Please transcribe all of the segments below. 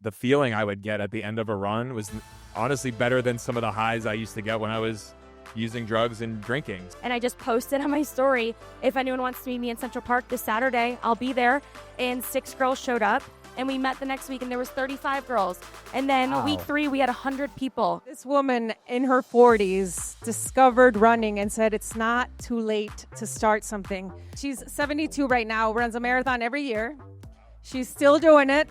the feeling I would get at the end of a run was honestly better than some of the highs I used to get when I was using drugs and drinking. And I just posted on my story, if anyone wants to meet me in Central Park this Saturday, I'll be there. And 6 girls showed up. And we met the next week, and there was 35 girls. And then week 3, we had 100 people. This woman in her 40s discovered running and said it's not too late to start something. She's 72 right now, runs a marathon every year. She's still doing it.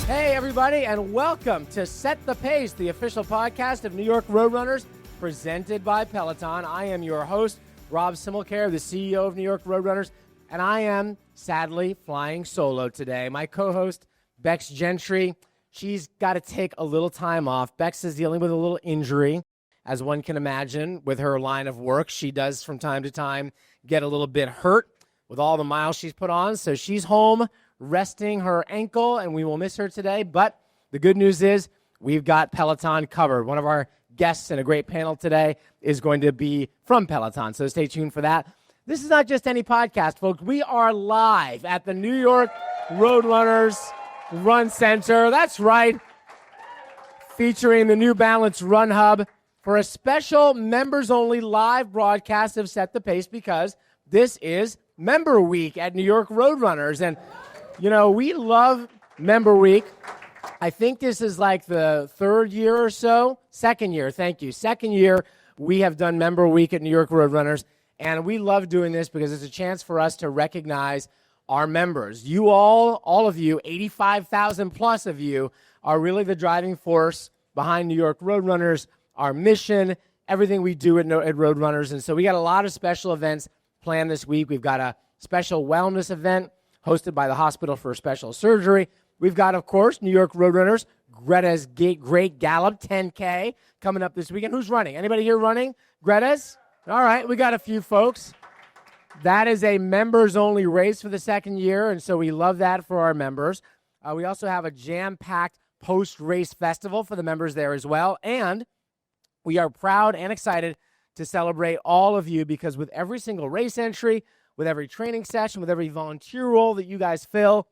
Hey, everybody, and welcome to Set the Pace, the official podcast of New York Roadrunners, presented by Peloton. I am your host, Rob Simmelcare, the CEO of New York Roadrunners. And I am, sadly, flying solo today. My co-host, Bex Gentry, she's got to take a little time off. Bex is dealing with a little injury, as one can imagine, with her line of work. She does, from time to time, get a little bit hurt with all the miles she's put on. So she's home resting her ankle, and we will miss her today. But the good news is we've got Peloton covered. One of our guests in a great panel today is going to be from Peloton, so stay tuned for that. This is not just any podcast, folks. We are live at the New York Roadrunners Run Center. That's right. Featuring the New Balance Run Hub for a special members-only live broadcast of Set the Pace, because this is Member Week at New York Roadrunners. And, you know, we love Member Week. I think this is like the third year or so. Second year, thank you. Second year we have done Member Week at New York Roadrunners. And we love doing this because it's a chance for us to recognize our members. You all of you, 85,000 plus of you, are really the driving force behind New York Roadrunners, our mission, everything we do at Roadrunners. And so we got a lot of special events planned this week. We've got a special wellness event hosted by the Hospital for Special Surgery. We've got, of course, New York Roadrunners, Greta's Great Gallop, 10K, coming up this weekend. Who's running? Anybody here running? Greta's? All right, we got a few folks. That is a members-only race for the second year, and so we love that for our members. We also have a jam-packed post-race festival for the members there as well, and we are proud and excited to celebrate all of you, because with every single race entry, with every training session, with every volunteer role that you guys fill,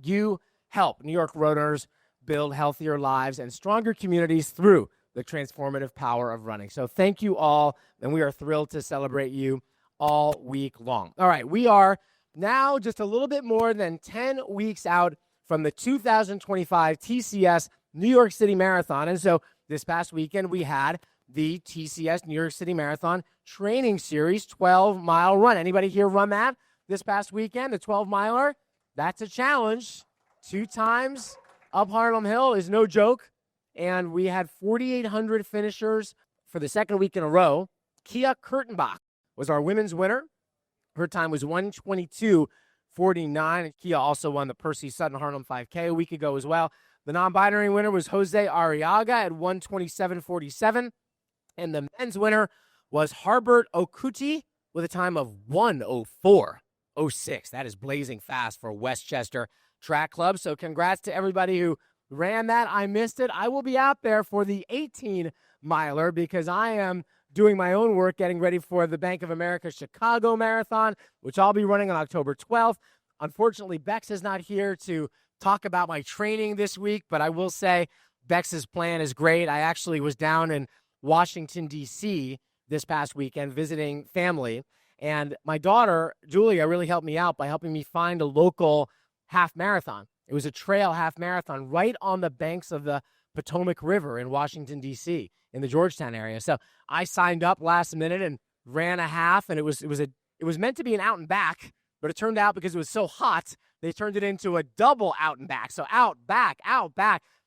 you help New York Roadrunners build healthier lives and stronger communities through the transformative power of running. So thank you all, and we are thrilled to celebrate you all week long. All right, we are now just a little bit more than 10 weeks out from the 2025 TCS New York City Marathon. And so this past weekend, we had the TCS New York City Marathon Training Series 12-mile run. Anybody here run that this past weekend, the 12-miler? That's a challenge. 2 times up Harlem Hill is no joke. And we had 4,800 finishers for the second week in a row. Kia Kurtenbach was our women's winner. Her time was 1:22:49. And Kia also won the Percy Sutton Harlem 5K a week ago as well. The non-binary winner was Jose Arriaga at 1:27:47. And the men's winner was Harbert Okuti with a time of 1:04:06. That is blazing fast for Westchester Track Club. So congrats to everybody who ran that. I missed it. I will be out there for the 18-miler because I am doing my own work getting ready for the Bank of America Chicago Marathon, which I'll be running on October 12th. Unfortunately, Bex is not here to talk about my training this week, but I will say Bex's plan is great. I actually was down in Washington, D.C. this past weekend visiting family, and my daughter, Julia, really helped me out by helping me find a local half marathon. It was a trail half marathon right on the banks of the Potomac River in Washington, D.C., in the Georgetown area. So I signed up last minute and ran a half, and it was meant to be an out and back, but it turned out because it was so hot, they turned it into a double out and back. So out, back,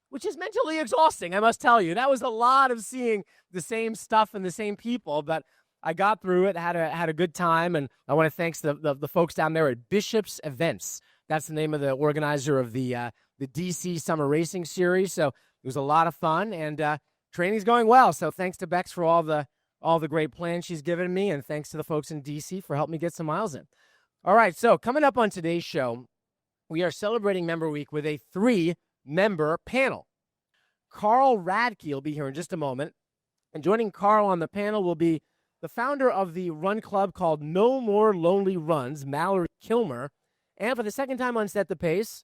which is mentally exhausting, I must tell you. That was a lot of seeing the same stuff and the same people, but I got through it, had a good time, and I want to thank the folks down there at Bishop's Events. That's the name of the organizer of the DC Summer Racing Series. So it was a lot of fun, and training's going well. So thanks to Bex for all the great plans she's given me, and thanks to the folks in DC for helping me get some miles in. All right, so coming up on today's show, we are celebrating Member Week with a 3-member panel. Carl Radke will be here in just a moment, and joining Carl on the panel will be the founder of the run club called No More Lonely Runs, Mallory Kilmer, And for the second time on Set the Pace,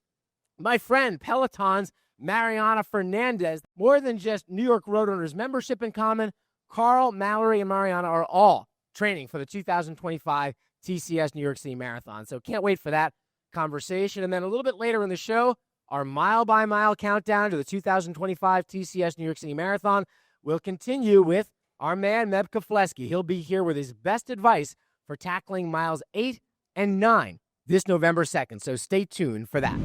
my friend Peloton's Mariana Fernández. More than just New York Roadrunners membership in common, Carl, Mallory, and Mariana are all training for the 2025 TCS New York City Marathon. So can't wait for that conversation. And then a little bit later in the show, our mile-by-mile countdown to the 2025 TCS New York City Marathon will continue with our man, Meb Keflezighi. He'll be here with his best advice for tackling miles 8 and 9 this November 2nd. So stay tuned for that.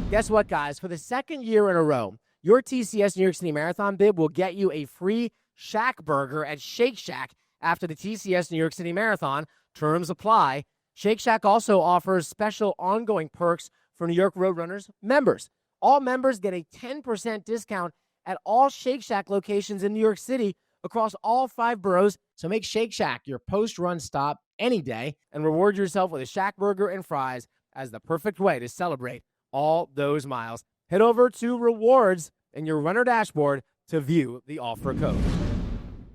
Guess what, guys? For the second year in a row, your TCS New York City Marathon bib will get you a free Shack burger at Shake Shack after the TCS New York City Marathon. Terms apply. Shake Shack also offers special ongoing perks for New York Roadrunners members. All members get a 10% discount at all Shake Shack locations in New York City across all 5 boroughs. So make Shake Shack your post-run stop any day and reward yourself with a Shack burger and fries as the perfect way to celebrate all those miles. Head over to rewards in your runner dashboard to view the offer code.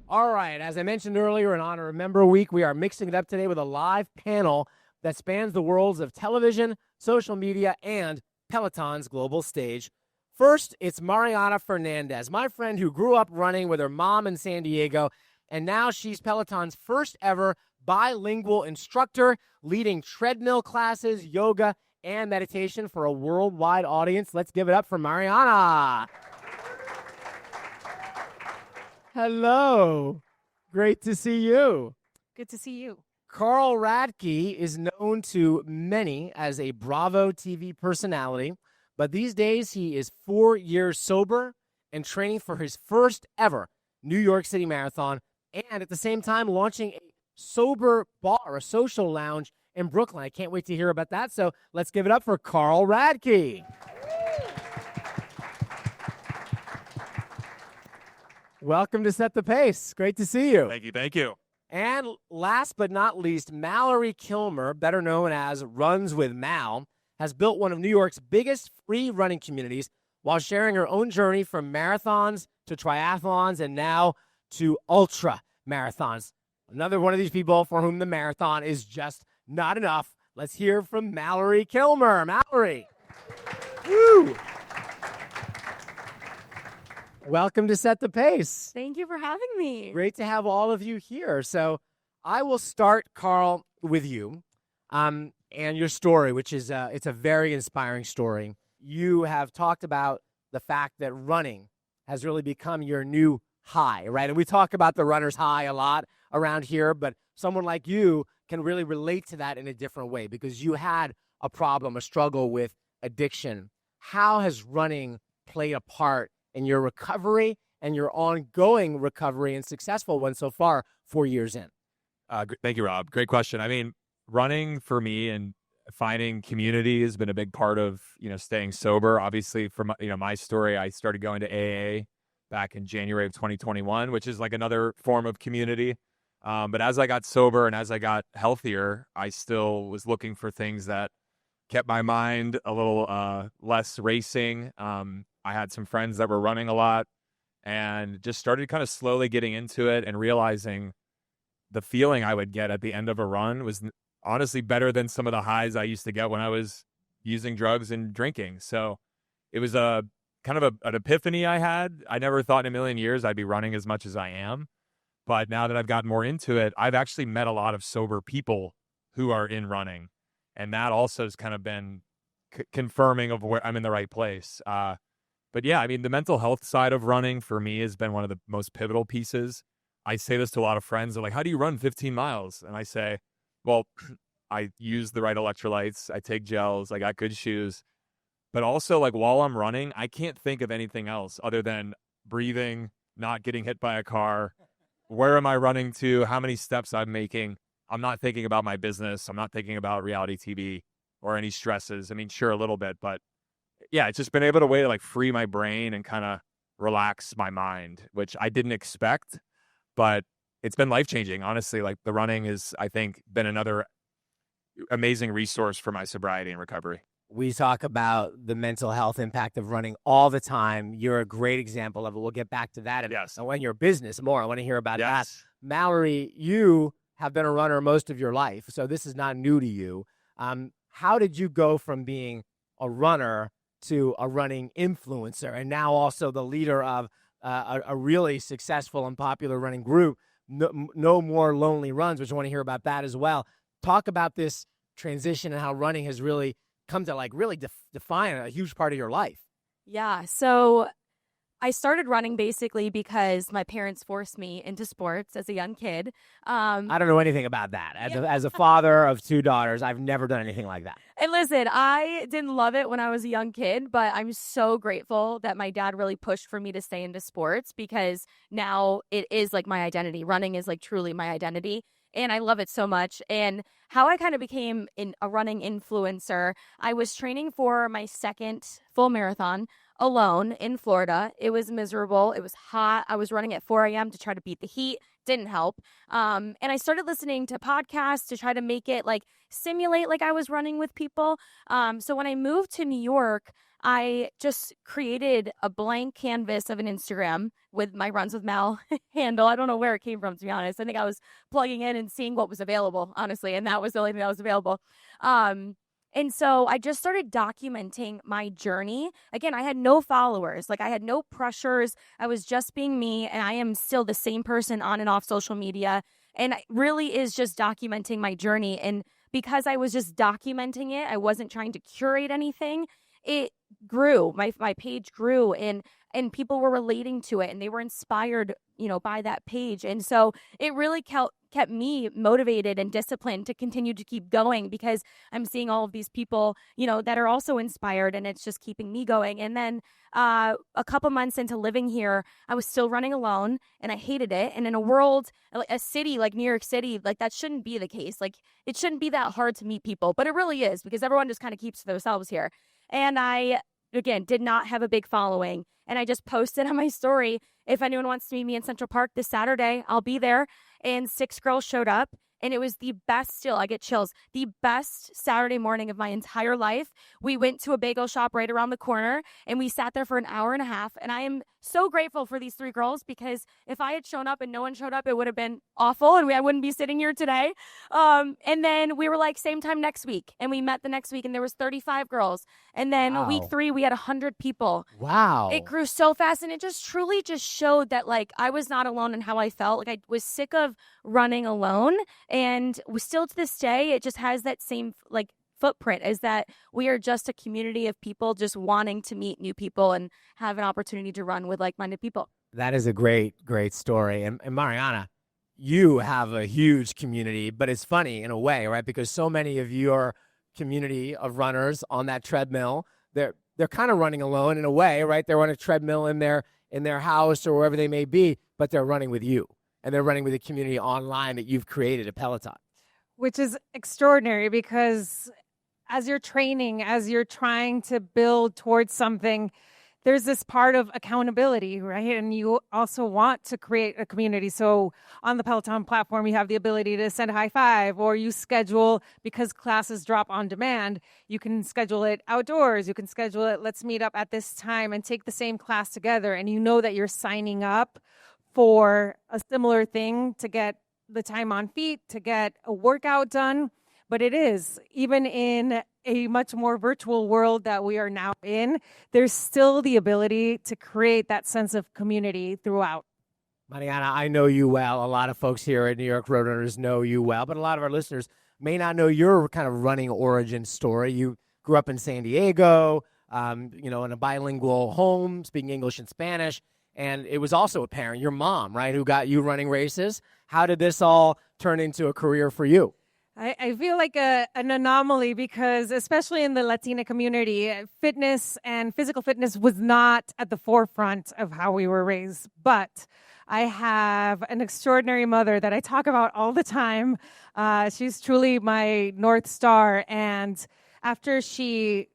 All right, as I mentioned earlier, in honor of Member Week, we are mixing it up today with a live panel that spans the worlds of television, social media, and Peloton's global stage. First, it's Mariana Fernández, my friend who grew up running with her mom in San Diego, and now she's Peloton's first ever bilingual instructor, leading treadmill classes, yoga, and meditation for a worldwide audience. Let's give it up for Mariana. Hello. Great to see you. Good to see you. Carl Radke is known to many as a Bravo TV personality, but these days he is 4 years sober and training for his first ever New York City Marathon, and at the same time launching a sober bar, a social lounge in Brooklyn. I can't wait to hear about that, so let's give it up for Carl Radke. Welcome to Set the Pace. Great to see you. Thank you. Thank you. And last but not least, Mallory Kilmer, better known as Runs with Mal, has built one of New York's biggest free running communities while sharing her own journey from marathons to triathlons and now to ultra marathons. Another one of these people for whom the marathon is just not enough. Let's hear from Mallory Kilmer. Mallory. Woo! Welcome to Set the Pace. Thank you for having me. Great to have all of you here. So I will start, Carl, with you and your story, which is it's a very inspiring story. You have talked about the fact that running has really become your new high, right? And we talk about the runner's high a lot around here, but someone like you can really relate to that in a different way because you had a problem, a struggle with addiction. How has running played a part in your recovery and your ongoing recovery and successful one so far 4 years in? Thank you, Rob. Great question. I mean, running for me and finding community has been a big part of, staying sober. Obviously, from, my story, I started going to AA back in January of 2021, which is like another form of community. But as I got sober and as I got healthier, I still was looking for things that kept my mind a little less racing. I had some friends that were running a lot and just started kind of slowly getting into it and realizing the feeling I would get at the end of a run was honestly better than some of the highs I used to get when I was using drugs and drinking. So it was a kind of an epiphany I had. I never thought in a million years I'd be running as much as I am. But now that I've gotten more into it, I've actually met a lot of sober people who are in running. And that also has kind of been confirming of where I'm in the right place. But yeah, I mean, the mental health side of running for me has been one of the most pivotal pieces. I say this to a lot of friends. They're like, how do you run 15 miles? And I say, well, I use the right electrolytes. I take gels. I got good shoes. But also, like, while I'm running, I can't think of anything else other than breathing, not getting hit by a car. Where am I running to? How many steps I'm making? I'm not thinking about my business. I'm not thinking about reality TV or any stresses. I mean, sure, a little bit, but yeah, it's just been able to way to like free my brain and kind of relax my mind, which I didn't expect, but it's been life-changing. Honestly, like the running is, I think, been another amazing resource for my sobriety and recovery. We talk about the mental health impact of running all the time. You're a great example of it. We'll get back to that. Yes. And when your business more, I want to hear about that. Yes. Mallory, you have been a runner most of your life, so this is not new to you. how did you go from being a runner to a running influencer and now also the leader of a really successful and popular running group, No More Lonely Runs, which I want to hear about that as well. Talk about this transition and how running has really come to like really define a huge part of your life. Yeah. So I started running basically because my parents forced me into sports as a young kid. I don't know anything about that. As a father of two daughters, I've never done anything like that. And listen, I didn't love it when I was a young kid, but I'm so grateful that my dad really pushed for me to stay into sports because now it is like my identity. Running is like truly my identity. And I love it so much. And how I kind of became a running influencer, I was training for my second full marathon alone in Florida. It was miserable. It was hot. I was running at 4 a.m. to try to beat the heat. Didn't help. And I started listening to podcasts to try to make it like simulate like I was running with people. So when I moved to New York, I just created a blank canvas of an Instagram with my Runs with Mal handle. I don't know where it came from, to be honest. I think I was plugging in and seeing what was available, honestly, and that was the only thing that was available. And so I just started documenting my journey. Again, I had no followers. Like I had no pressures. I was just being me, and I am still the same person on and off social media. And it really is just documenting my journey. And because I was just documenting it, I wasn't trying to curate anything. It grew. My page grew, and people were relating to it, and they were inspired, by that page. And so it really kept me motivated and disciplined to continue to keep going because I'm seeing all of these people, that are also inspired, and it's just keeping me going. And then a couple months into living here, I was still running alone, and I hated it. And in a city like New York City, like that shouldn't be the case. Like it shouldn't be that hard to meet people, but it really is because everyone just kind of keeps to themselves here. And I, again, did not have a big following. And I just posted on my story, if anyone wants to meet me in Central Park this Saturday, I'll be there. And 6 girls showed up. And it was the best, still, I get chills, the best Saturday morning of my entire life. We went to a bagel shop right around the corner, and we sat there for an hour and a half. And I am so grateful for these 3 girls because if I had shown up and no one showed up, it would have been awful, and I wouldn't be sitting here today. And then we were like, same time next week. And we met the next week, and there was 35 girls. And then week 3, we had 100 people. Wow. It grew so fast, and it just truly just showed that, like, I was not alone in how I felt. Like, I was sick of running alone. And we still to this day, it just has that same like footprint is that we are just a community of people just wanting to meet new people and have an opportunity to run with like-minded people. That is a great, great story. And Mariana, you have a huge community, but it's funny in a way, right? Because so many of your community of runners on that treadmill, they're kind of running alone in a way, right? They're on a treadmill in their house or wherever they may be, but they're running with you. And they're running with a community online that you've created at Peloton. Which is extraordinary because as you're training, as you're trying to build towards something, there's this part of accountability, right? And you also want to create a community. So on the Peloton platform, you have the ability to send a high five, or you schedule, because classes drop on demand, you can schedule it outdoors. You can schedule it, let's meet up at this time and take the same class together. And you know that you're signing up for a similar thing to get the time on feet, to get a workout done. But it is, even in a much more virtual world that we are now in, there's still the ability to create that sense of community throughout. Mariana, I know you well. A lot of folks here at New York Roadrunners know you well, but a lot of our listeners may not know your kind of running origin story. You grew up in San Diego, in a bilingual home, speaking English and Spanish. And it was also apparent, your mom, right, who got you running races. How did this all turn into a career for you? I feel like an anomaly because, especially in the Latina community, fitness and physical fitness was not at the forefront of how we were raised. But I have an extraordinary mother that I talk about all the time. She's truly my North Star. And after she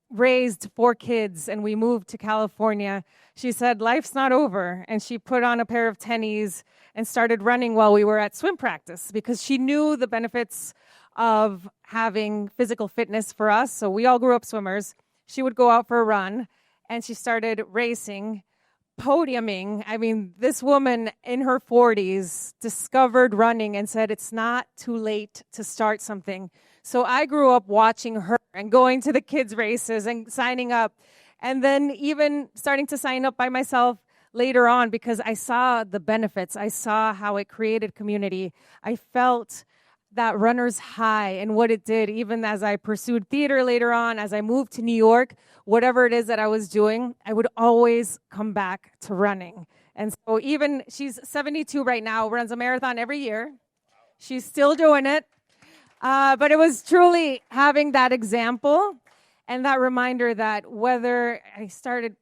raised 4 kids and we moved to California, she said, life's not over. And she put on a pair of tennies and started running while we were at swim practice because she knew the benefits of having physical fitness for us. So we all grew up swimmers. She would go out for a run and she started racing, podiuming. I mean, this woman in her 40s discovered running and said, it's not too late to start something. So I grew up watching her and going to the kids' races and signing up, and then even starting to sign up by myself later on because I saw the benefits. I saw how it created community. I felt that runner's high and what it did, even as I pursued theater later on, as I moved to New York, whatever it is that I was doing, I would always come back to running. And so even she's 72 right now, runs a marathon every year. She's still doing it. But it was truly having that example and that reminder that whether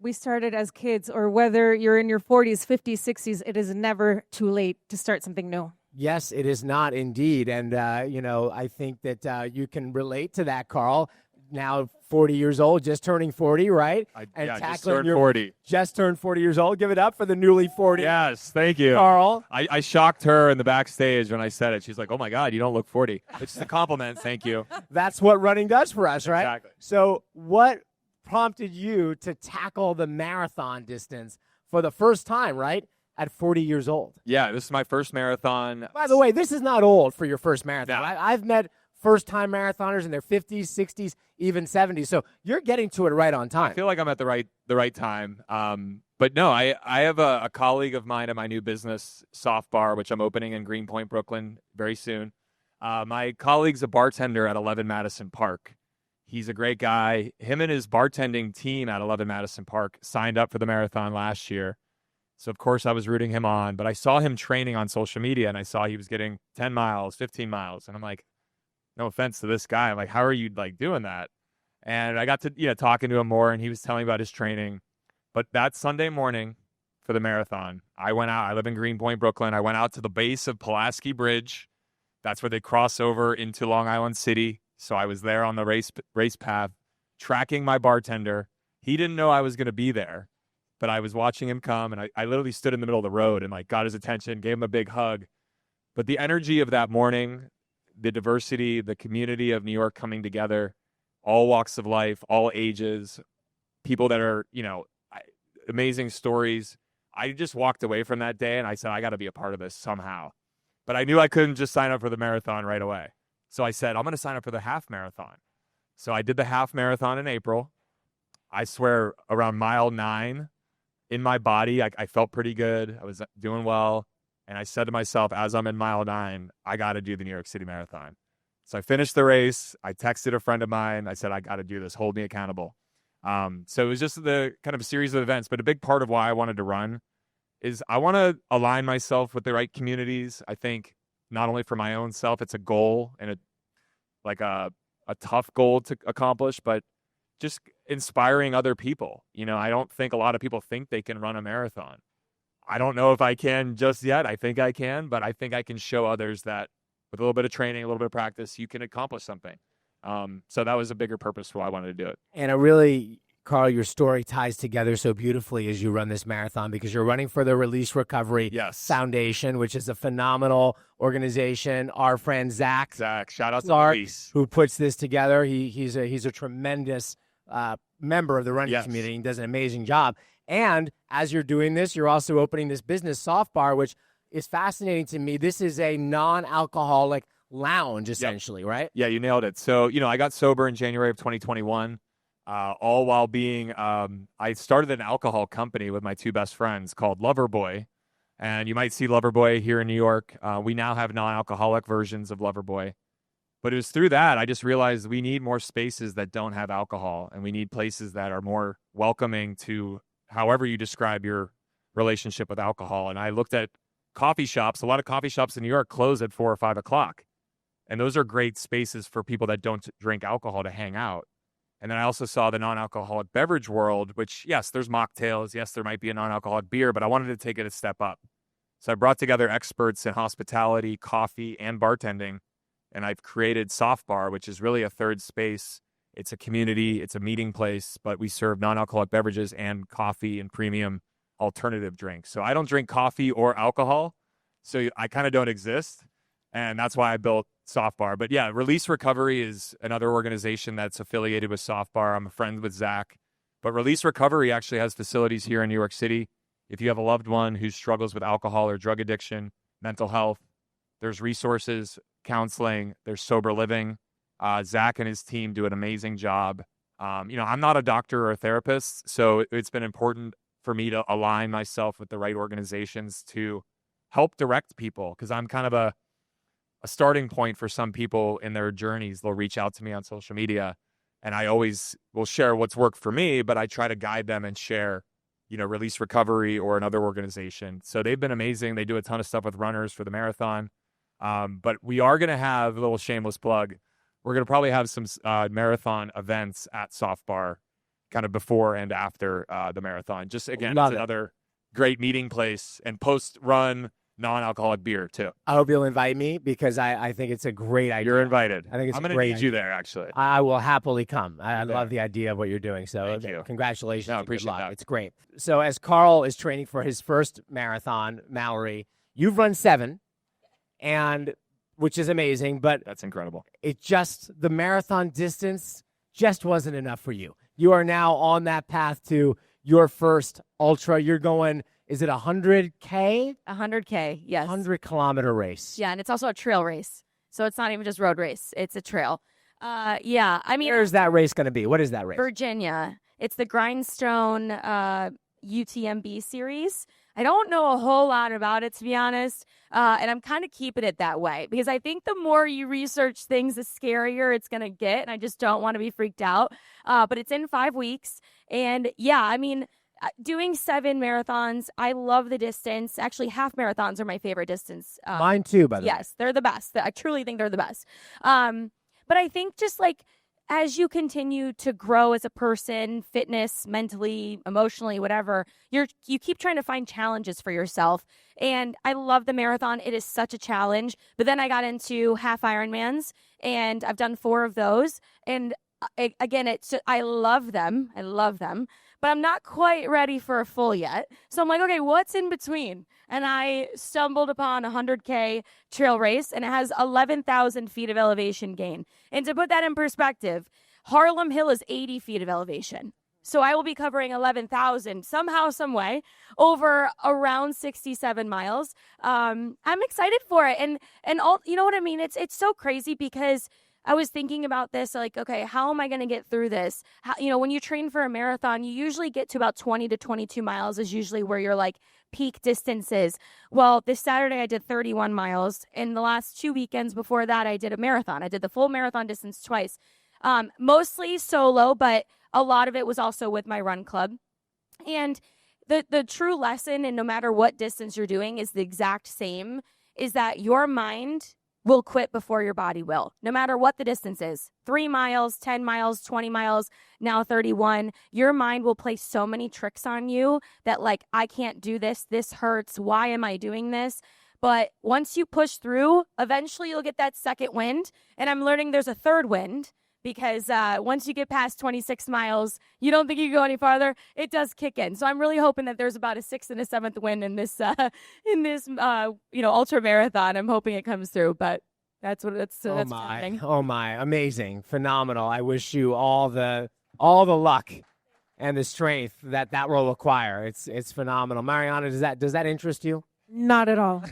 we started as kids or whether you're in your 40s, 50s, 60s, it is never too late to start something new. Yes, it is not indeed. And, I think that you can relate to that, Carl. Now 40 years old, just turning 40, right? Just turned 40. Just turned 40 years old. Give it up for the newly 40. Yes, thank you. Carl. I shocked her in the backstage when I said it. She's like, oh, my God, you don't look 40. It's a compliment. Thank you. That's what running does for us, right? Exactly. So what prompted you to tackle the marathon distance for the first time, right? At 40 years old. Yeah, this is my first marathon. By the way, this is not old for your first marathon. No. I've met first-time marathoners in their 50s, 60s, even 70s. So you're getting to it right on time. I feel like I'm at the right time. But no, I have a colleague of mine at my new business, Soft Bar, which I'm opening in Greenpoint, Brooklyn, very soon. My colleague's a bartender at 11 Madison Park. He's a great guy. Him and his bartending team at 11 Madison Park signed up for the marathon last year. So, of course, I was rooting him on. But I saw him training on social media, and I saw he was getting 10 miles, 15 miles. And I'm like, no offense to this guy. I'm like, how are you, doing that? And I got to, talking to him more, and he was telling me about his training. But that Sunday morning for the marathon, I went out. I live in Greenpoint, Brooklyn. I went out to the base of Pulaski Bridge. That's where they cross over into Long Island City. So I was there on the race path, tracking my bartender. He didn't know I was going to be there. But I was watching him come, and I literally stood in the middle of the road and got his attention, gave him a big hug. But the energy of that morning, the diversity, the community of New York coming together, all walks of life, all ages, people that are, amazing stories. I just walked away from that day and I said, I got to be a part of this somehow. But I knew I couldn't just sign up for the marathon right away. So I said, I'm going to sign up for the half marathon. So I did the half marathon in April. I swear around mile 9, in my body, I felt pretty good. I was doing well. And I said to myself, as I'm in mile 9, I got to do the New York City Marathon. So I finished the race. I texted a friend of mine. I said, I got to do this. Hold me accountable. So it was just the kind of a series of events. But a big part of why I wanted to run is I want to align myself with the right communities. I think not only for my own self, it's a goal and a tough goal to accomplish, but just inspiring other people. I don't think a lot of people think they can run a marathon. I don't know if I can just yet. I think I can, but I think I can show others that with a little bit of training, a little bit of practice, you can accomplish something. So that was a bigger purpose for why I wanted to do it. And Carl, your story ties together so beautifully as you run this marathon because you're running for the Release Recovery Foundation, which is a phenomenal organization. Our friend Zach, shout out to Clark, Release, who puts this together. He's a tremendous member of the running community and does an amazing job. And as you're doing this, you're also opening this business, Soft Bar, which is fascinating to me. This is a non-alcoholic lounge, essentially, right? Yeah, you nailed it. So, I got sober in January of 2021, all while being, I started an alcohol company with my two best friends called Loverboy. And you might see Loverboy here in New York. We now have non-alcoholic versions of Loverboy. But it was through that I just realized we need more spaces that don't have alcohol, and we need places that are more welcoming to however you describe your relationship with alcohol. And I looked at coffee shops. A lot of coffee shops in New York close at 4 or 5 o'clock. And those are great spaces for people that don't drink alcohol to hang out. And then I also saw the non-alcoholic beverage world, which, yes, there's mocktails. Yes, there might be a non-alcoholic beer, but I wanted to take it a step up. So I brought together experts in hospitality, coffee, and bartending. And I've created Soft Bar, which is really a third space. It's a community, it's a meeting place, but we serve non-alcoholic beverages and coffee and premium alternative drinks. So I don't drink coffee or alcohol, so I kind of don't exist. And that's why I built Soft Bar. But yeah, Release Recovery is another organization that's affiliated with Soft Bar. I'm a friend with Zach. But Release Recovery actually has facilities here in New York City. If you have a loved one who struggles with alcohol or drug addiction, mental health, there's resources, counseling, there's sober living. Zach and his team do an amazing job. I'm not a doctor or a therapist, so it's been important for me to align myself with the right organizations to help direct people, because I'm kind of a starting point for some people in their journeys. They'll reach out to me on social media, and I always will share what's worked for me, but I try to guide them and share, Release Recovery or another organization. So they've been amazing. They do a ton of stuff with runners for the marathon. But we are going to have a little shameless plug. We're going to probably have some marathon events at Soft Bar kind of before and after the marathon. Just, again, it's another great meeting place, and post-run non-alcoholic beer, too. I hope you'll invite me, because I think it's a great idea. You're invited. I think it's I'm going to need you there, actually. I will happily come. I love the idea of what you're doing. So Thank you. Congratulations. No, and good appreciate luck. that. It's great. So as Carl is training for his first marathon, Mallory, you've run 7, and which is amazing, but that's incredible. The marathon distance just wasn't enough for you. You are now on that path to your first ultra. You're going, is it 100K? 100K, yes. 100-kilometer race. Yeah, and it's also a trail race. So it's not even just road race. It's a trail. Yeah, I mean... Where's that race going to be? What is that race? Virginia. It's the Grindstone UTMB series. I don't know a whole lot about it, to be honest, and I'm kind of keeping it that way, because I think the more you research things, the scarier it's going to get, and I just don't want to be freaked out. But it's in 5 weeks, and yeah, I mean, doing 7 marathons, I love the distance. Actually, half marathons are my favorite distance. Mine too, by the way. Yes, they're the best. I truly think they're the best. But I think just like as you continue to grow as a person, fitness, mentally, emotionally, whatever, you keep trying to find challenges for yourself. And I love the marathon. It is such a challenge. But then I got into half Ironmans, and I've done 4 of those. And again, I love them. I love them. But I'm not quite ready for a full yet. So I'm like, okay, what's in between? And I stumbled upon a 100K trail race, and it has 11,000 feet of elevation gain. And to put that in perspective, Harlem Hill is 80 feet of elevation. So I will be covering 11,000 somehow, some way, over around 67 miles. I'm excited for it. And all, you know what I mean? It's so crazy, because I was thinking about this, like, okay, how am I going to get through this? When you train for a marathon, you usually get to about 20 to 22 miles is usually where your like peak distance is. Well, this Saturday I did 31 miles. And the last 2 weekends before that, I did a marathon. I did the full marathon distance twice, mostly solo, but a lot of it was also with my run club. And the true lesson, and no matter what distance you're doing, is the exact same, is that your mind will quit before your body will, no matter what the distance is. 3 miles, 10 miles, 20 miles, now 31. Your mind will play so many tricks on you that, like, I can't do this. This hurts. Why am I doing this? But once you push through, eventually you'll get that second wind. And I'm learning there's a third wind, because once you get past 26 miles, you don't think you can go any farther. It does kick in. So I'm really hoping that there's about a 6th and a 7th wind in this ultra marathon. I'm hoping it comes through, but that's happening. Oh my, amazing, phenomenal. I wish you all the luck and the strength that will acquire. It's phenomenal. Mariana, does that interest you? Not at all.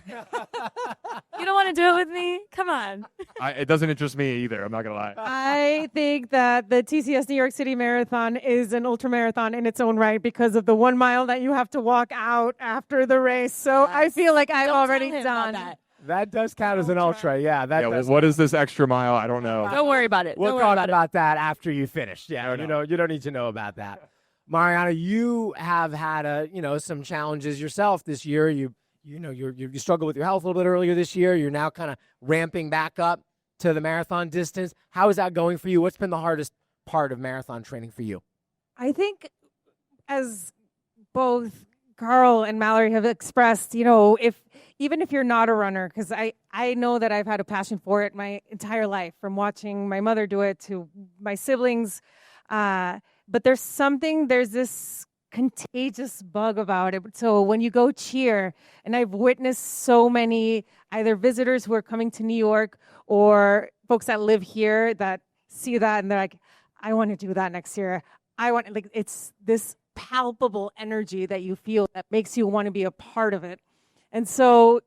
You don't want to do it with me? Come on. It doesn't interest me either. I'm not going to lie. I think that the TCS New York City Marathon is an ultra marathon in its own right, because of the 1 mile that you have to walk out after the race. So yes. I feel like I've already done that. That does count as an ultra. Yeah. What is this extra mile? I don't know. Don't worry about it. We'll talk about that after you finish. Yeah. You don't need to know about that. Mariana, you have had some challenges yourself this year. You struggled with your health a little bit earlier this year. You're now kind of ramping back up to the marathon distance. How is that going for you? What's been the hardest part of marathon training for you? I think, as both Carl and Mallory have expressed, even if you're not a runner, because I know that I've had a passion for it my entire life, from watching my mother do it to my siblings. But there's this contagious bug about it. So when you go cheer, and I've witnessed so many either visitors who are coming to New York or folks that live here that see that and they're like, I want to do that next year. It's this palpable energy that you feel that makes you want to be a part of it. And so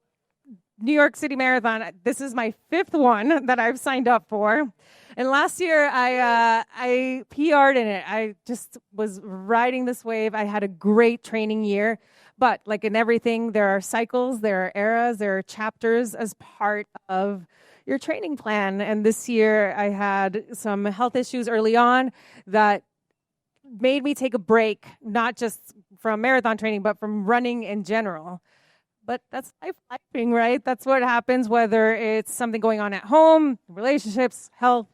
New York City Marathon, this is my 5th one that I've signed up for. And last year, I PR'd in it. I just was riding this wave. I had a great training year. But like in everything, there are cycles, there are eras, there are chapters as part of your training plan. And this year, I had some health issues early on that made me take a break, not just from marathon training, but from running in general. But that's life, right? That's what happens, whether it's something going on at home, relationships, health.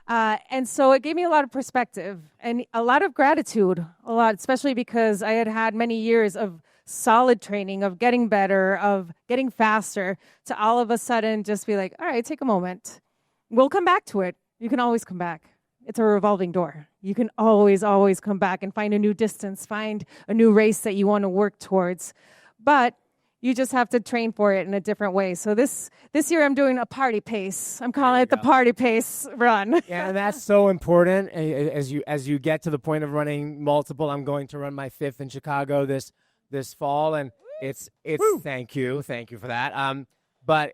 And so it gave me a lot of perspective and a lot of gratitude, especially because I had many years of solid training, of getting better, of getting faster, to all of a sudden just be like, all right, take a moment. We'll come back to it. You can always come back. It's a revolving door. You can always come back and find a new distance, find a new race that you want to work towards. But you just have to train for it in a different way. So this year I'm doing a party pace. I'm calling it the party pace run. Yeah, and that's so important. As you get to the point of running multiple, I'm going to run my 5th in Chicago this fall, and it's Woo. Thank you for that. But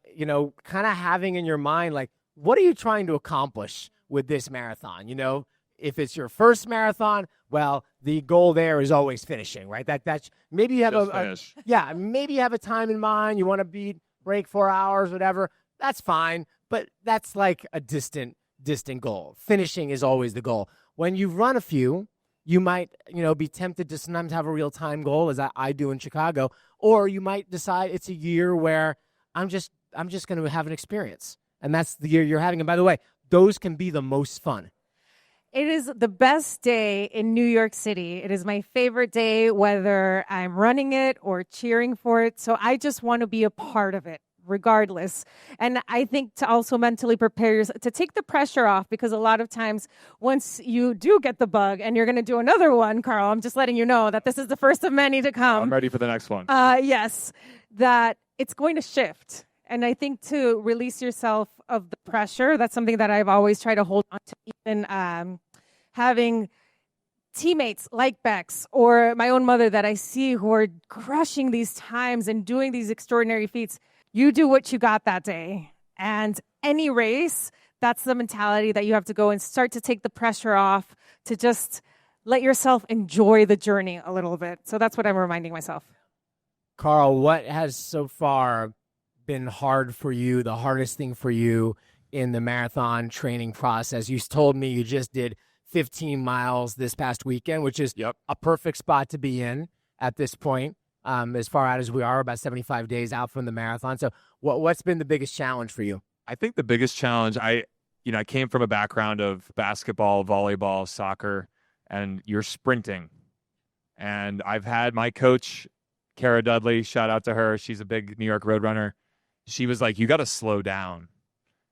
kind of having in your mind, like, what are you trying to accomplish with this marathon? If it's your first marathon, well, the goal there is always finishing, right? That's maybe you have maybe you have a time in mind. You want to break 4 hours, whatever. That's fine, but that's like a distant goal. Finishing is always the goal. When you run a few, you might, be tempted to sometimes have a real time goal, as I do in Chicago, or you might decide it's a year where I'm just going to have an experience, and that's the year you're having. And by the way, those can be the most fun. It is the best day in New York City. It is my favorite day, whether I'm running it or cheering for it. So I just want to be a part of it, regardless. And I think to also mentally prepare yourself, to take the pressure off, because a lot of times once you do get the bug and you're going to do another one, Carl, I'm just letting you know that this is the first of many to come. I'm ready for the next one. Yes, that it's going to shift. And I think to release yourself of the pressure, that's something that I've always tried to hold on to, even having teammates like Bex or my own mother that I see who are crushing these times and doing these extraordinary feats. You do what you got that day. And any race, that's the mentality that you have to go and start to take the pressure off, to just let yourself enjoy the journey a little bit. So that's what I'm reminding myself. Carl, what has so far been hard for you, the hardest thing for you in the marathon training process? You told me you just did 15 miles this past weekend, which is a perfect spot to be in at this point, as far out as we are, about 75 days out from the marathon. So what's been the biggest challenge for you? I think the biggest challenge, I came from a background of basketball, volleyball, soccer, and you're sprinting. And I've had my coach, Kara Dudley, shout out to her. She's a big New York Roadrunner. She was like, you got to slow down.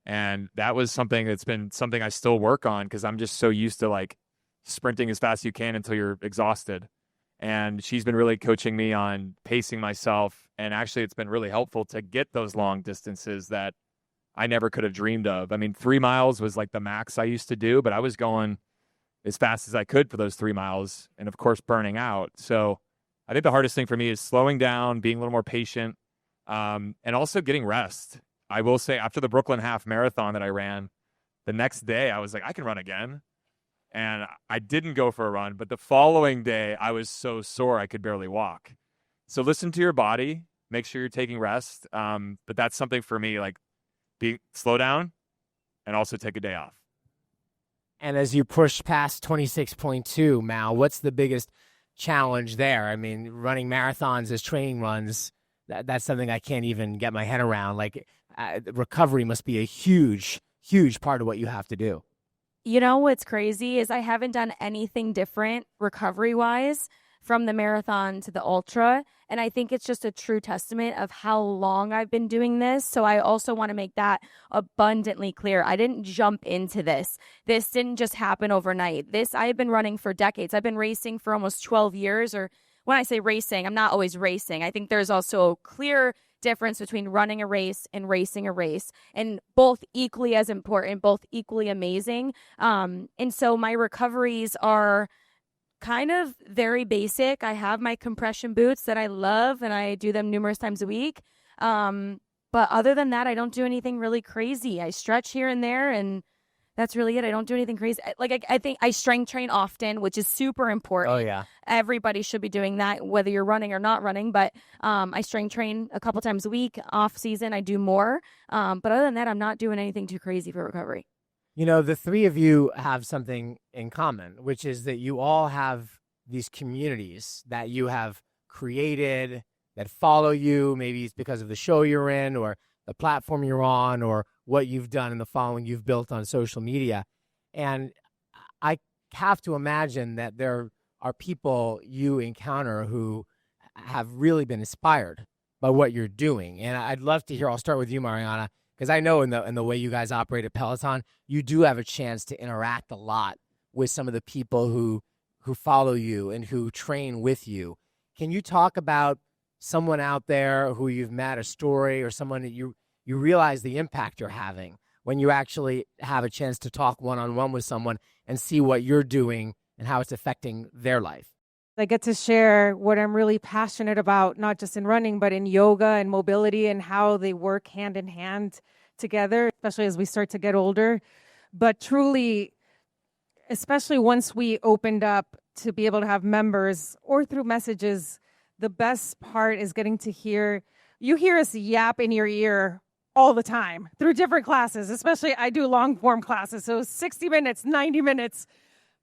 And that was something that's been something I still work on, because I'm just so used to like sprinting as fast as you can until you're exhausted. And she's been really coaching me on pacing myself. And actually, it's been really helpful to get those long distances that I never could have dreamed of. I mean, 3 miles was like the max I used to do, but I was going as fast as I could for those 3 miles, and of course, burning out. So I think the hardest thing for me is slowing down, being a little more patient, and also getting rest. I will say, after the Brooklyn Half Marathon that I ran, the next day I was like, I can run again. And I didn't go for a run, but the following day I was so sore I could barely walk. So listen to your body, make sure you're taking rest. But that's something for me, like slow down and also take a day off. And as you push past 26.2, Mal, what's the biggest challenge there? I mean, running marathons as training runs, that's something I can't even get my head around. Like, recovery must be a huge part of what you have to do. You know what's crazy is I haven't done anything different recovery-wise from the marathon to the ultra, and I think it's just a true testament of how long I've been doing this. So I also want to make that abundantly clear. I didn't jump into this. This didn't just happen overnight. I've been running for decades. I've been racing for almost 12 years, or when I say racing, I'm not always racing. I think there's also a clear difference between running a race and racing a race, and both equally as important, both equally amazing. And so my recoveries are kind of very basic. I have my compression boots that I love, and I do them numerous times a week. But other than that, I don't do anything really crazy. I stretch here and there, and That's really it. I don't do anything crazy. I think I strength train often, which is super important. Oh, yeah. Everybody should be doing that, whether you're running or not running. But I strength train a couple times a week. Off season, I do more. But other than that, I'm not doing anything too crazy for recovery. You know, the three of you have something in common, which is that you all have these communities that you have created that follow you. Maybe it's because of the show you're in or the platform you're on or what you've done and the following you've built on social media. And I have to imagine that there are people you encounter who have really been inspired by what you're doing. And I'd love to hear, I'll start with you, Mariana, because I know in the way you guys operate at Peloton, you do have a chance to interact a lot with some of the people who follow you and who train with you. Can you talk about someone out there who you've met, a story, or someone that you realize the impact you're having when you actually have a chance to talk one-on-one with someone and see what you're doing and how it's affecting their life? I get to share what I'm really passionate about, not just in running, but in yoga and mobility and how they work hand in hand together, especially as we start to get older. But truly, especially once we opened up to be able to have members or through messages, the best part is getting to hear us yap in your ear all the time through different classes, especially I do long form classes. So 60 minutes, 90 minutes,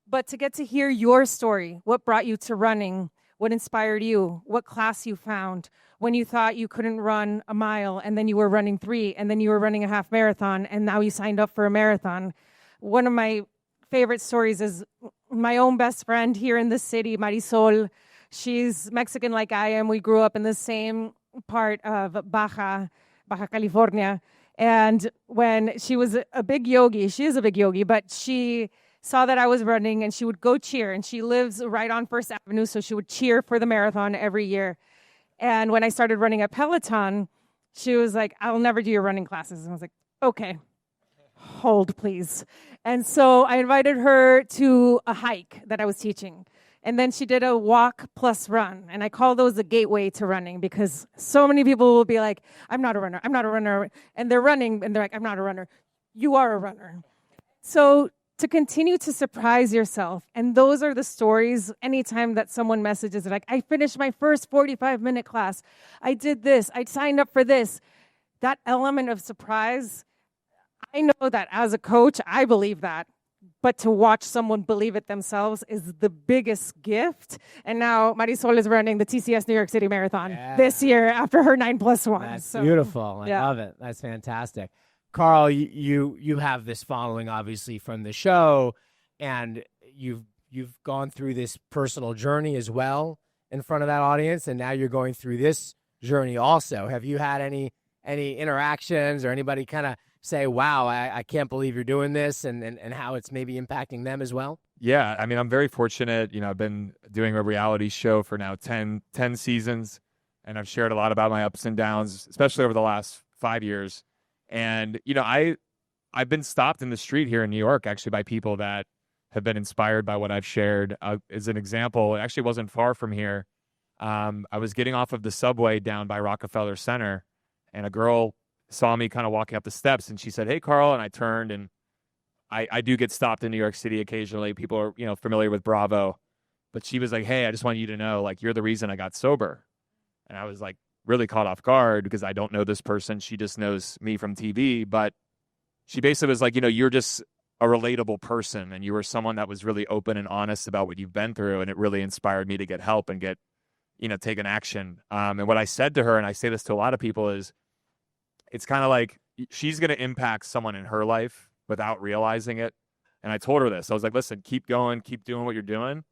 but to get to hear your story, what brought you to running, what inspired you, what class you found when you thought you couldn't run a mile and then you were running 3 and then you were running a half marathon and now you signed up for a marathon. One of my favorite stories is my own best friend here in the city, Marisol. She's Mexican like I am. We grew up in the same part of Baja California. And when she was a big yogi, she is a big yogi, but she saw that I was running and she would go cheer. And she lives right on First Avenue, so she would cheer for the marathon every year. And when I started running at Peloton, she was like, I'll never do your running classes. And I was like, okay, hold please. And so I invited her to a hike that I was teaching. And then she did a walk plus run. And I call those the gateway to running because so many people will be like, I'm not a runner. I'm not a runner. And they're running and they're like, I'm not a runner. You are a runner. So to continue to surprise yourself. And those are the stories anytime that someone messages like, I finished my first 45-minute class. I did this. I signed up for this. That element of surprise, I know that as a coach, I believe that. But to watch someone believe it themselves is the biggest gift. And now Marisol is running the TCS New York City Marathon this year after her 9+1. That's beautiful. I love it. That's fantastic. Carl, you have this following, obviously, from the show, and you've gone through this personal journey as well in front of that audience, and now you're going through this journey also. Have you had any interactions or anybody kind of say, wow, I can't believe you're doing this, and how it's maybe impacting them as well? Yeah, I mean, I'm very fortunate. You know, I've been doing a reality show for now 10 seasons, and I've shared a lot about my ups and downs, especially over the last 5 years. And, you know, I've been stopped in the street here in New York, actually, by people that have been inspired by what I've shared. As an example, it actually wasn't far from here. I was getting off of the subway down by Rockefeller Center, and a girl saw me kind of walking up the steps, and she said, "Hey, Carl," and I turned, and I do get stopped in New York City occasionally. People are, you know, familiar with Bravo. But she was like, "Hey, I just want you to know, like, you're the reason I got sober." And I was like, really caught off guard because I don't know this person. She just knows me from TV. But she basically was like, you know, you're just a relatable person, and you were someone that was really open and honest about what you've been through. And it really inspired me to get help and get, you know, take an action. And what I said to her, and I say this to a lot of people, is it's kind of like she's going to impact someone in her life without realizing it. And I told her this. I was like, listen, keep going, keep doing what you're doing.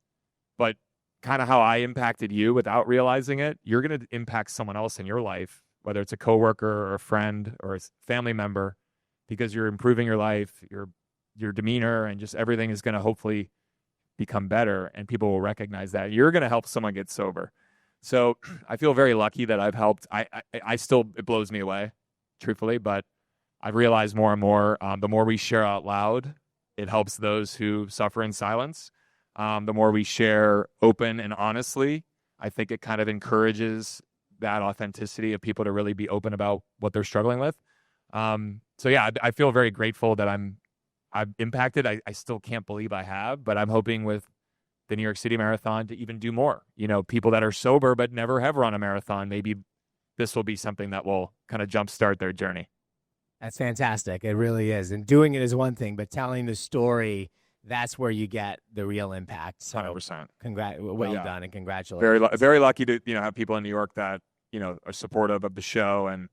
But kind of how I impacted you without realizing it, you're going to impact someone else in your life, whether it's a coworker or a friend or a family member, because you're improving your life, your demeanor, and just everything is going to hopefully become better, and people will recognize that. You're going to help someone get sober. So I feel very lucky that I've helped. I still, it blows me away, truthfully, but I've realized more and more, the more we share out loud, it helps those who suffer in silence. The more we share open and honestly, I think it kind of encourages that authenticity of people to really be open about what they're struggling with. So yeah, I feel very grateful that I'm I've impacted. I still can't believe I have, but I'm hoping with the New York City Marathon to even do more. People that are sober but never have run a marathon, maybe this will be something that will kind of jumpstart their journey. That's fantastic. It really is. And doing it is one thing, but telling the story, that's where you get the real impact. So 100%. Well done and congratulations. Very lucky to have people in New York that are supportive of the show, and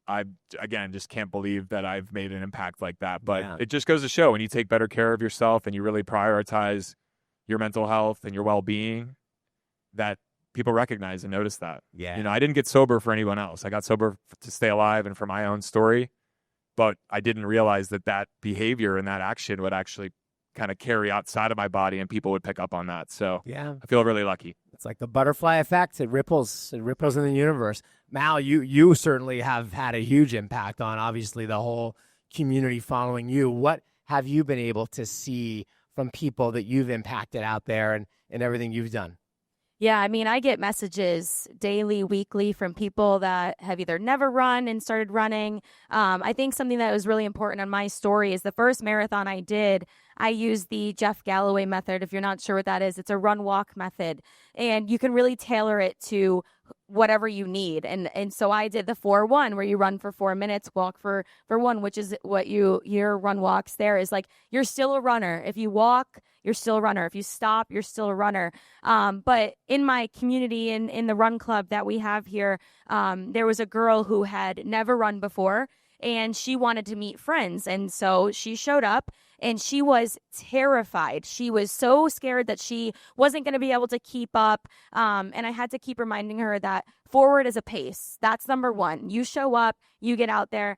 I again just can't believe that I've made an impact like that. But it just goes to show when you take better care of yourself and you really prioritize your mental health and your well-being, that people recognize and notice that. Yeah. I didn't get sober for anyone else. I got sober to stay alive and for my own story, but I didn't realize that behavior and that action would actually kind of carry outside of my body and people would pick up on that. So yeah, I feel really lucky. It's like the butterfly effect. It ripples in the universe. Mal, you certainly have had a huge impact on obviously the whole community following you. What have you been able to see from people that you've impacted out there and everything you've done? Yeah, I mean, I get messages daily, weekly from people that have either never run and started running. I think something that was really important on my story is the first marathon I did, I used the Jeff Galloway method. If you're not sure what that is, it's a run-walk method. And you can really tailor it to whatever you need. And so I did the 4-1 where you run for 4 minutes, walk for 1, which is what your run walks there is like, you're still a runner. If you walk, you're still a runner. If you stop, you're still a runner. But in my community, in the run club that we have here, there was a girl who had never run before and she wanted to meet friends. And so she showed up and she was terrified. She was so scared that she wasn't going to be able to keep up. And I had to keep reminding her that forward is a pace. That's number one. You show up, you get out there.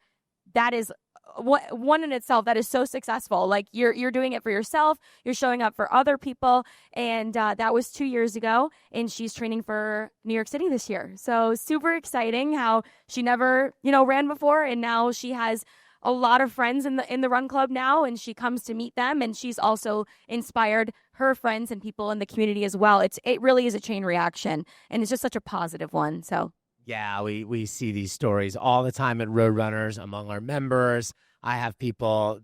That is one in itself that is so successful. Like you're doing it for yourself. You're showing up for other people. And that was 2 years ago. And she's training for New York City this year. So super exciting how she never, ran before. And now she has a lot of friends in the run club now, and she comes to meet them, and she's also inspired her friends and people in the community as well. It really is a chain reaction, and it's just such a positive one. So yeah, we see these stories all the time at Roadrunners among our members. I have people,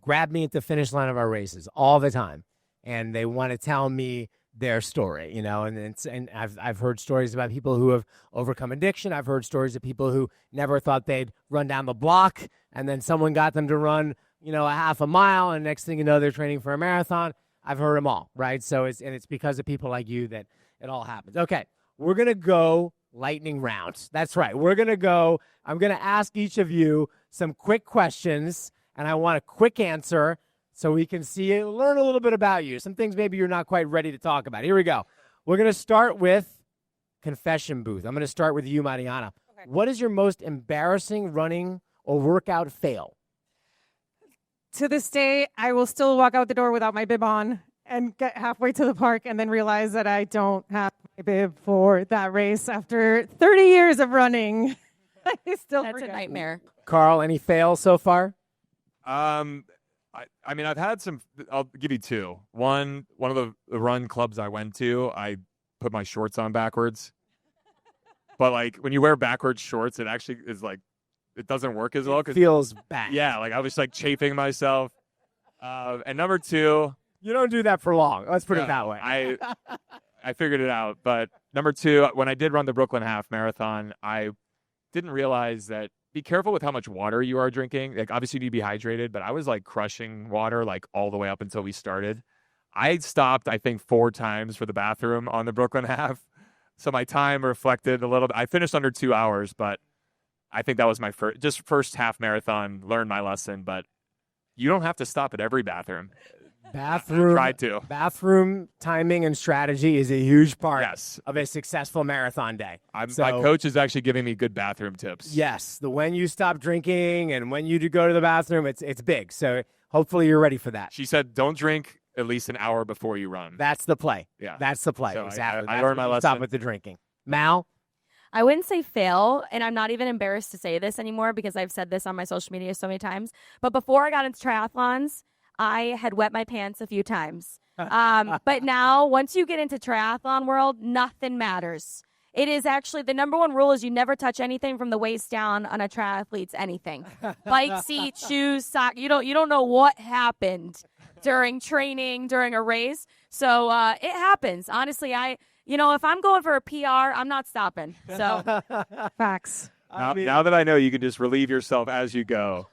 grab me at the finish line of our races all the time, and they want to tell me their story, and I've heard stories about people who have overcome addiction. I've heard stories of people who never thought they'd run down the block, and then someone got them to run, a half a mile, and next thing you know, they're training for a marathon. I've heard them all, right? So it's because of people like you that it all happens. Okay, we're gonna go lightning round. That's right. I'm gonna ask each of you some quick questions, and I want a quick answer, so we can learn a little bit about you. Some things maybe you're not quite ready to talk about. Here we go. We're going to start with confession booth. I'm going to start with you, Mariana. Okay. What is your most embarrassing running or workout fail? To this day, I will still walk out the door without my bib on and get halfway to the park and then realize that I don't have my bib for that race after 30 years of running. I still That's forget. a nightmare. Carl, any fails so far? I mean, I've had some. I'll give you two. One of the run clubs I went to, I put my shorts on backwards. But like when you wear backwards shorts, it actually is like it doesn't work as well. It feels bad. Yeah, like I was like chafing myself. And number two, you don't do that for long. Let's put it that way. I figured it out. But number two, when I did run the Brooklyn Half Marathon, I didn't realize that. Be careful with how much water you are drinking. Like, obviously, you need to be hydrated, but I was, like, crushing water, like, all the way up until we started. I stopped, I think, 4 times for the bathroom on the Brooklyn Half. So my time reflected a little bit. I finished under 2 hours, but I think that was my first half marathon, learned my lesson. But you don't have to stop at every bathroom. Bathroom timing and strategy is a huge part yes. of a successful marathon day. My coach is actually giving me good bathroom tips. Yes, when you stop drinking and when you do go to the bathroom, it's big. So hopefully you're ready for that. She said, don't drink at least an hour before you run. That's the play. Yeah, that's the play. So exactly. I learned my lesson. Stop with the drinking. Mal? I wouldn't say fail, and I'm not even embarrassed to say this anymore because I've said this on my social media so many times. But before I got into triathlons, I had wet my pants a few times. But now, once you get into triathlon world, nothing matters. It is actually the number one rule is you never touch anything from the waist down on a triathlete's anything. Bike seat, shoes, sock. You don't know what happened during training, during a race. So it happens. Honestly, if I'm going for a PR, I'm not stopping. So Facts. Now that I know, you can just relieve yourself as you go.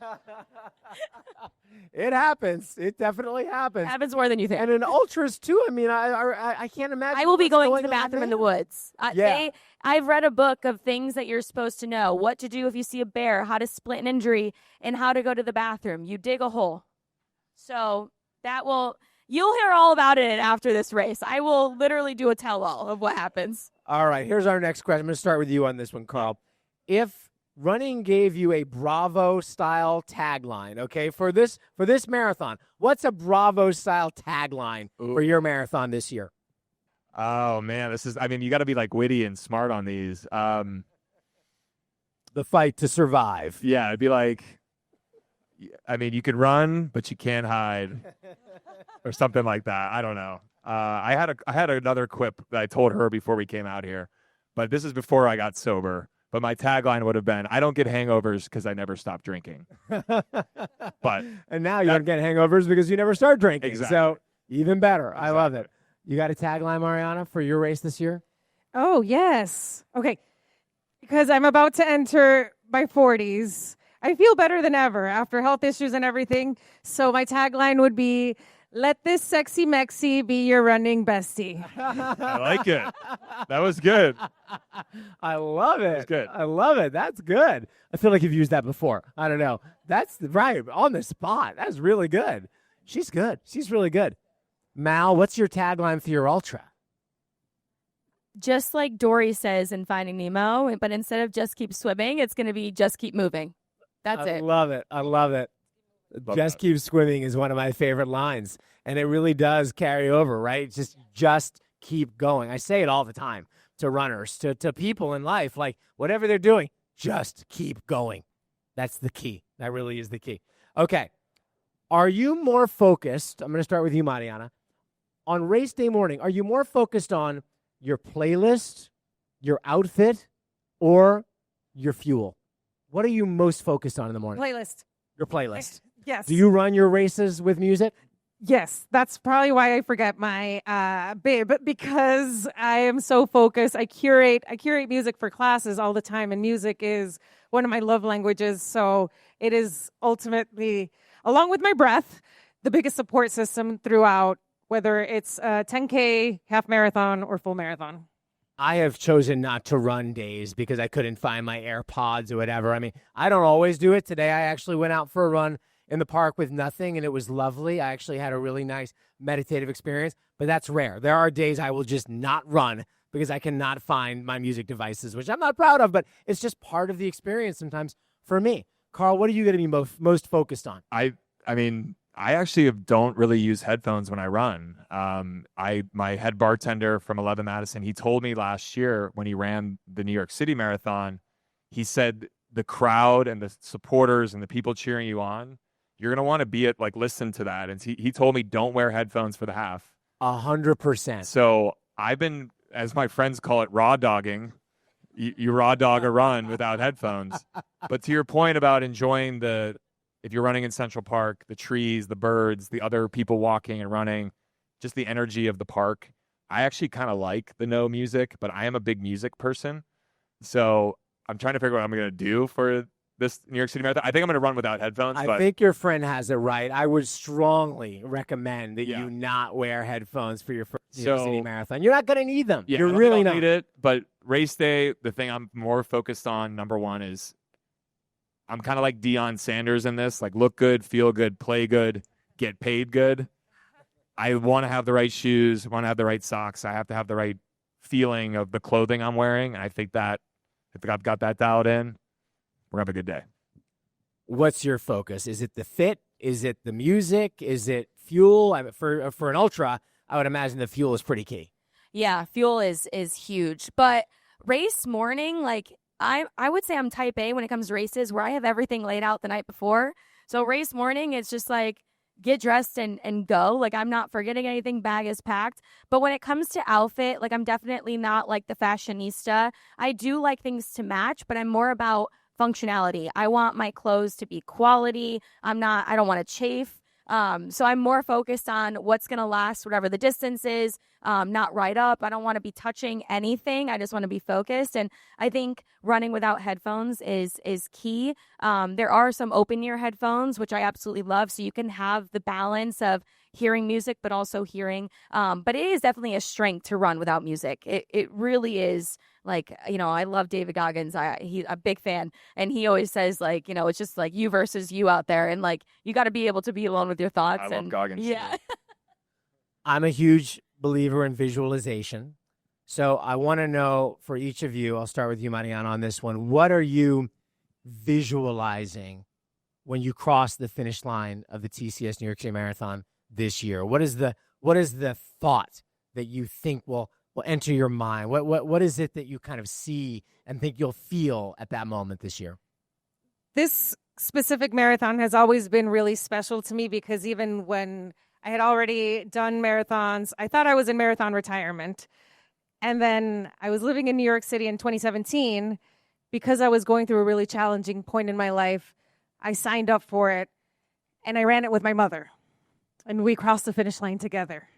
It happens. It definitely happens. It happens more than you think. And in ultras too. I mean, I can't imagine. I will be going to the on bathroom in the there. woods. Yeah. I've read a book of things that you're supposed to know: what to do if you see a bear, how to split an injury, and how to go to the bathroom. You dig a hole. So you'll hear all about it after this race. I will literally do a tell-all of what happens. All right. Here's our next question. I'm going to start with you on this one, Carl. If running gave you a Bravo-style tagline, okay, for this marathon, what's a Bravo-style tagline for your marathon this year? Oh, man. you got to be like witty and smart on these. The fight to survive. Yeah, it'd be like, you can run, but you can't hide, or something like that. I don't know. I had another quip that I told her before we came out here, but this is before I got sober. But my tagline would have been, I don't get hangovers because I never stop drinking. And now you don't get hangovers because you never start drinking. Exactly. So even better. Exactly. I love it. You got a tagline, Mariana, for your race this year? Oh, yes. Okay. Because I'm about to enter my 40s. I feel better than ever after health issues and everything. So my tagline would be, let this sexy Mexi be your running bestie. I like it. That was good. I love it. That's good. I love it. That's good. I feel like you've used that before. I don't know. That's right. On the spot. That's really good. She's good. She's really good. Mal, what's your tagline for your ultra? Just like Dory says in Finding Nemo, but instead of just keep swimming, it's going to be just keep moving. That's it. I love it. I love it. Just keep swimming is one of my favorite lines, and it really does carry over, right? Just keep going. I say it all the time to runners, to people in life, like whatever they're doing, just keep going. That's the key. That really is the key. Okay. Are you more focused? I'm going to start with you, Mariana. On race day morning, are you more focused on your playlist, your outfit, or your fuel? What are you most focused on in the morning? Playlist. Your playlist. Yes. Do you run your races with music? Yes, that's probably why I forget my bib, because I am so focused. I curate music for classes all the time, and music is one of my love languages. So it is ultimately, along with my breath, the biggest support system throughout, whether it's a 10K, half marathon, or full marathon. I have chosen not to run days because I couldn't find my AirPods or whatever. I mean, I don't always do it. Today I actually went out for a run in the park with nothing, and it was lovely. I actually had a really nice meditative experience, but that's rare. There are days I will just not run because I cannot find my music devices, which I'm not proud of, but it's just part of the experience sometimes for me. Carl, what are you going to be most focused on? I actually don't really use headphones when I run. My head bartender from 11 Madison, he told me last year when he ran the New York City Marathon, he said the crowd and the supporters and the people cheering you on, you're going to want to listen to that. And he told me, don't wear headphones for the half. 100%. So I've been, as my friends call it, raw dogging. You raw dog a run without headphones. But to your point about enjoying if you're running in Central Park, the trees, the birds, the other people walking and running, just the energy of the park. I actually kind of like the no music, but I am a big music person. So I'm trying to figure out what I'm going to do for this New York City Marathon. I think I'm going to run without headphones. I think your friend has it right. I would strongly recommend that you not wear headphones for your first New York City Marathon. You're not going to need them. Yeah, You're really not. Need it, but race day, the thing I'm more focused on, number one, is I'm kind of like Deion Sanders in this, like look good, feel good, play good, get paid good. I want to have the right shoes, want to have the right socks. I have to have the right feeling of the clothing I'm wearing. And I think that if I've got that dialed in, we're going to have a good day. What's your focus? Is it the fit? Is it the music? Is it fuel? For an ultra, I would imagine the fuel is pretty key. Yeah, fuel is huge. But race morning, I would say I'm type A when it comes to races, where I have everything laid out the night before. So race morning, it's just get dressed and go. Like, I'm not forgetting anything. Bag is packed. But when it comes to outfit, like, I'm definitely not like the fashionista. I do like things to match, but I'm more about functionality. I want my clothes to be quality. I don't want to chafe. So I'm more focused on what's going to last, whatever the distance is, not right up. I don't want to be touching anything. I just want to be focused. And I think running without headphones is key. There are some open ear headphones, which I absolutely love. So you can have the balance of hearing music, but also hearing. But it is definitely a strength to run without music. It really is. Like, I love David Goggins. He's a big fan. And he always says, like, it's just like you versus you out there. And like, you got to be able to be alone with your thoughts. I love Goggins. Yeah. I'm a huge believer in visualization. So I want to know for each of you, I'll start with you, Mariana, on this one. What are you visualizing when you cross the finish line of the TCS New York City Marathon this year? What is the thought that you think will enter your mind? What is it that you kind of see and think you'll feel at that moment this year? This specific marathon has always been really special to me because even when I had already done marathons, I thought I was in marathon retirement. And then I was living in New York City in 2017 because I was going through a really challenging point in my life. I signed up for it and I ran it with my mother and we crossed the finish line together.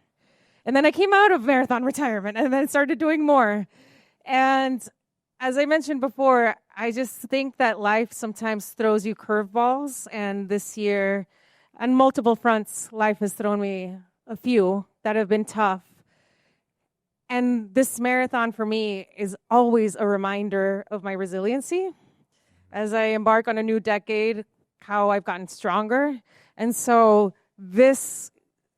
And then I came out of marathon retirement and then started doing more. And as I mentioned before, I just think that life sometimes throws you curveballs. And this year, on multiple fronts, life has thrown me a few that have been tough. And this marathon for me is always a reminder of my resiliency. As I embark on a new decade, how I've gotten stronger. And so this,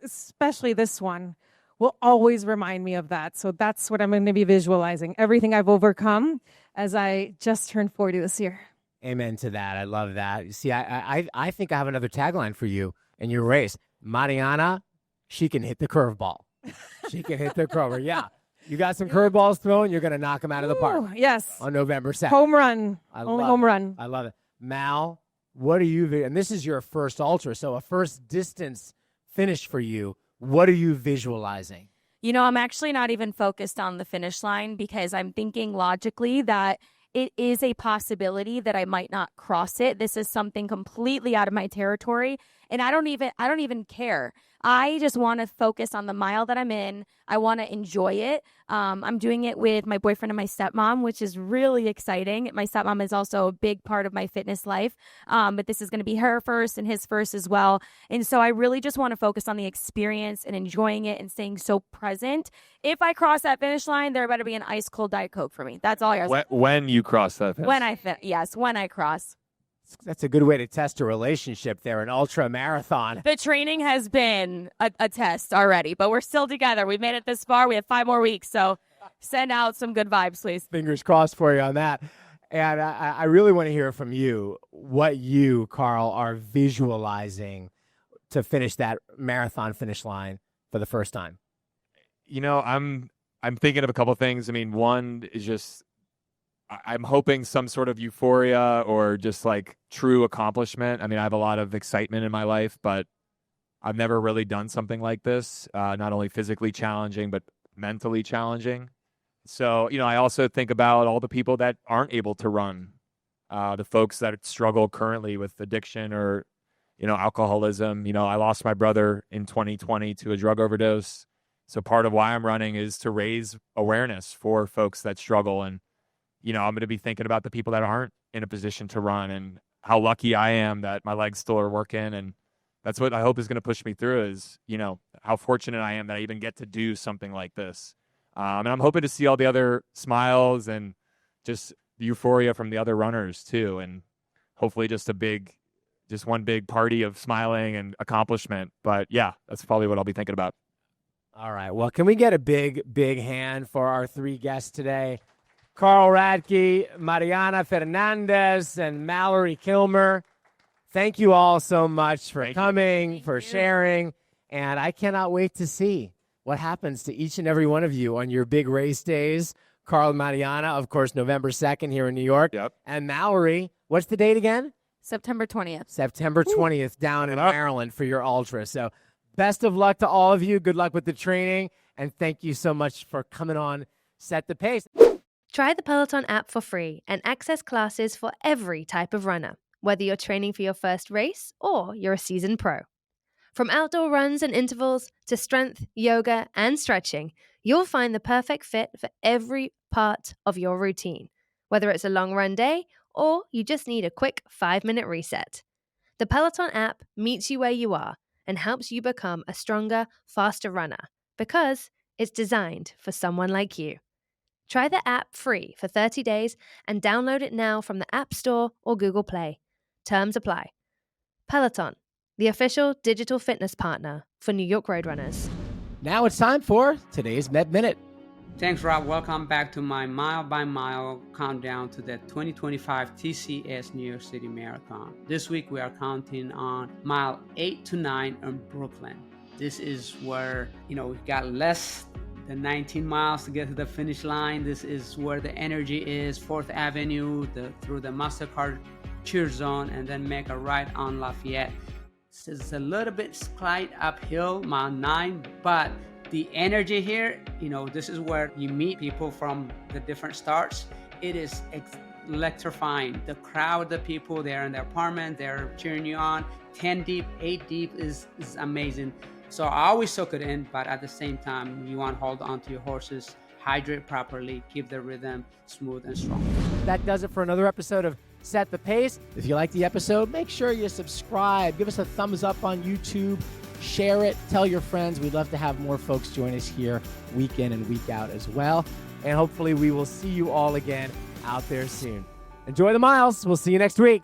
especially this one, will always remind me of that. So that's what I'm going to be visualizing. Everything I've overcome as I just turned 40 this year. Amen to that. I love that. You see, I think I have another tagline for you in your race. Mariana, she can hit the curveball. She can hit the curve. Yeah. You got some curveballs thrown, you're going to knock them out of the park. Yes. On November 2nd. Home run. Only home run. I love it. Mal, what are you, and this is your first ultra, so a first distance finish for you. What are you visualizing? I'm actually not even focused on the finish line because I'm thinking logically that it is a possibility that I might not cross it. This is something completely out of my territory, and I don't even care. I just want to focus on the mile that I'm in. I want to enjoy it. I'm doing it with my boyfriend and my stepmom, which is really exciting. My stepmom is also a big part of my fitness life, but this is going to be her first and his first as well. And so I really just want to focus on the experience and enjoying it and staying so present. If I cross that finish line, there better be an ice cold Diet Coke for me. That's all I got. When you cross that finish. When I cross. That's a good way to test a relationship there, an ultra marathon. The training has been a test already, but we're still together. We made it this far. We have 5 more weeks, so send out some good vibes, please. Fingers crossed for you on that. And I really want to hear from you what you, Carl, are visualizing to finish that marathon finish line for the first time. I'm thinking of a couple of things. I mean, one is just I'm hoping some sort of euphoria or just like true accomplishment. I mean, I have a lot of excitement in my life, but I've never really done something like this, not only physically challenging, but mentally challenging. So, I also think about all the people that aren't able to run, the folks that struggle currently with addiction or, alcoholism. I lost my brother in 2020 to a drug overdose. So part of why I'm running is to raise awareness for folks that struggle. And I'm going to be thinking about the people that aren't in a position to run and how lucky I am that my legs still are working. And that's what I hope is going to push me through is, how fortunate I am that I even get to do something like this. And I'm hoping to see all the other smiles and just the euphoria from the other runners too. And hopefully just one big party of smiling and accomplishment. But yeah, that's probably what I'll be thinking about. All right. Well, can we get a big, big hand for our 3 guests today? Carl Radke, Mariana Fernández, and Mallory Kilmer. Thank you all so much for coming, for sharing, and I cannot wait to see what happens to each and every one of you on your big race days. Carl and Mariana, of course, November 2nd here in New York. Yep. And Mallory, what's the date again? September 20th. September 20th down in Maryland for your ultra. So best of luck to all of you. Good luck with the training. And thank you so much for coming on Set the Pace. Try the Peloton app for free and access classes for every type of runner, whether you're training for your first race or you're a seasoned pro. From outdoor runs and intervals to strength, yoga, and stretching, you'll find the perfect fit for every part of your routine, whether it's a long run day or you just need a quick 5-minute reset. The Peloton app meets you where you are and helps you become a stronger, faster runner because it's designed for someone like you. Try the app free for 30 days and download it now from the App Store or Google Play. Terms apply. Peloton, the official digital fitness partner for New York Roadrunners. Now it's time for today's Med Minute. Thanks, Rob. Welcome back to my mile-by-mile countdown to the 2025 TCS New York City Marathon. This week, we are counting on mile 8 to 9 in Brooklyn. This is where, we've got less than 19 miles to get to the finish line. This is where the energy is, 4th Avenue, through the MasterCard cheer zone, and then make a right on Lafayette. This is a little bit slight uphill, mile 9, but the energy here, this is where you meet people from the different starts. It is electrifying. The crowd, the people, they're in their apartment, they're cheering you on. 10 deep, 8 deep is amazing. So I always soak it in, but at the same time, you want to hold on to your horses, hydrate properly, keep the rhythm smooth and strong. That does it for another episode of Set the Pace. If you like the episode, make sure you subscribe. Give us a thumbs up on YouTube. Share it. Tell your friends. We'd love to have more folks join us here week in and week out as well. And hopefully we will see you all again out there soon. Enjoy the miles. We'll see you next week.